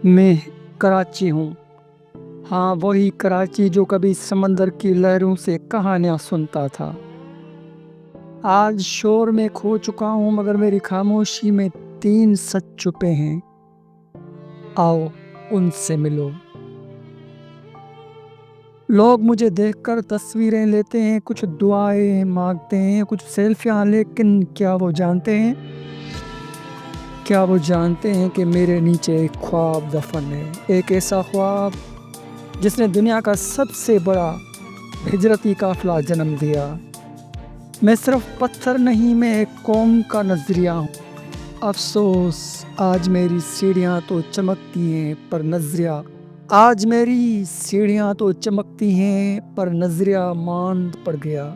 میں کراچی ہوں۔ ہاں، وہی کراچی جو کبھی سمندر کی لہروں سے کہانیاں سنتا تھا۔ آج شور میں کھو چکا ہوں، مگر میری خاموشی میں 3 سچ چھپے ہیں۔ آؤ ان سے ملو۔ لوگ مجھے دیکھ کر تصویریں لیتے ہیں، کچھ دعائیں مانگتے ہیں، کچھ سیلفیاں، لیکن کیا وہ جانتے ہیں کہ میرے نیچے ایک خواب دفن ہے، ایک ایسا خواب جس نے دنیا کا سب سے بڑا ہجرتی قافلہ جنم دیا۔ میں صرف پتھر نہیں، میں ایک قوم کا نظریہ ہوں۔ افسوس، آج میری سیڑھیاں تو چمکتی ہیں پر نظریہ ماند پڑ گیا۔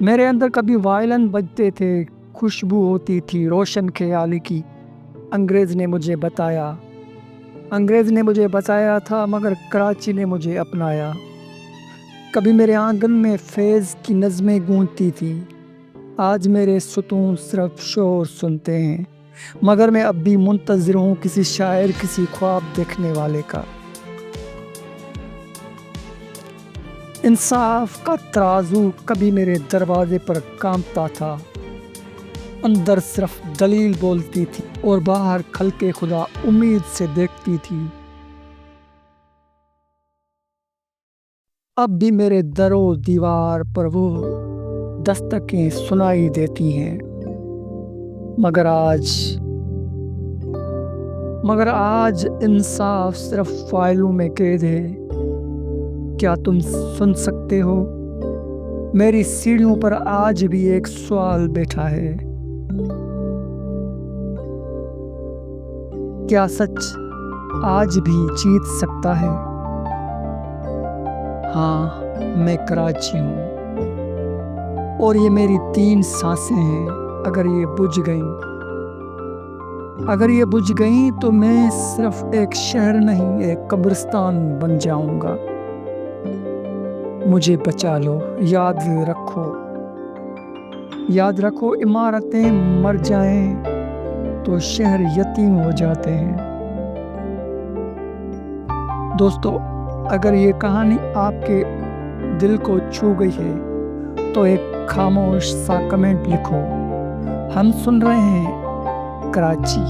میرے اندر کبھی وائلن بجتے تھے، خوشبو ہوتی تھی روشن خیالی کی۔ انگریز نے مجھے بچایا تھا، مگر کراچی نے مجھے اپنایا۔ کبھی میرے آنگن میں فیض کی نظمیں گونجتی تھی، آج میرے ستون صرف شور سنتے ہیں، مگر میں اب بھی منتظر ہوں کسی شاعر، کسی خواب دیکھنے والے کا۔ انصاف کا ترازو کبھی میرے دروازے پر کانپتا تھا، اندر صرف دلیل بولتی تھی اور باہر خلق خدا امید سے دیکھتی تھی۔ اب بھی میرے در و دیوار پر وہ دستکیں سنائی دیتی ہیں، مگر آج انصاف صرف فائلوں میں قید ہے۔ کیا تم سن سکتے ہو؟ میری سیڑھیوں پر آج بھی ایک سوال بیٹھا ہے، کیا سچ آج بھی جیت سکتا ہے؟ ہاں، میں کراچی ہوں، اور یہ میری 3 سانسیں ہیں۔ اگر یہ بجھ گئیں تو میں صرف ایک شہر نہیں، ایک قبرستان بن جاؤں گا۔ مجھے بچا لو، یاد رکھو عمارتیں مر جائیں تو شہر یتیم ہو جاتے ہیں۔ دوستو، اگر یہ کہانی آپ کے دل کو چھو گئی ہے تو ایک خاموش سا کمنٹ لکھو۔ ہم سن رہے ہیں کراچی۔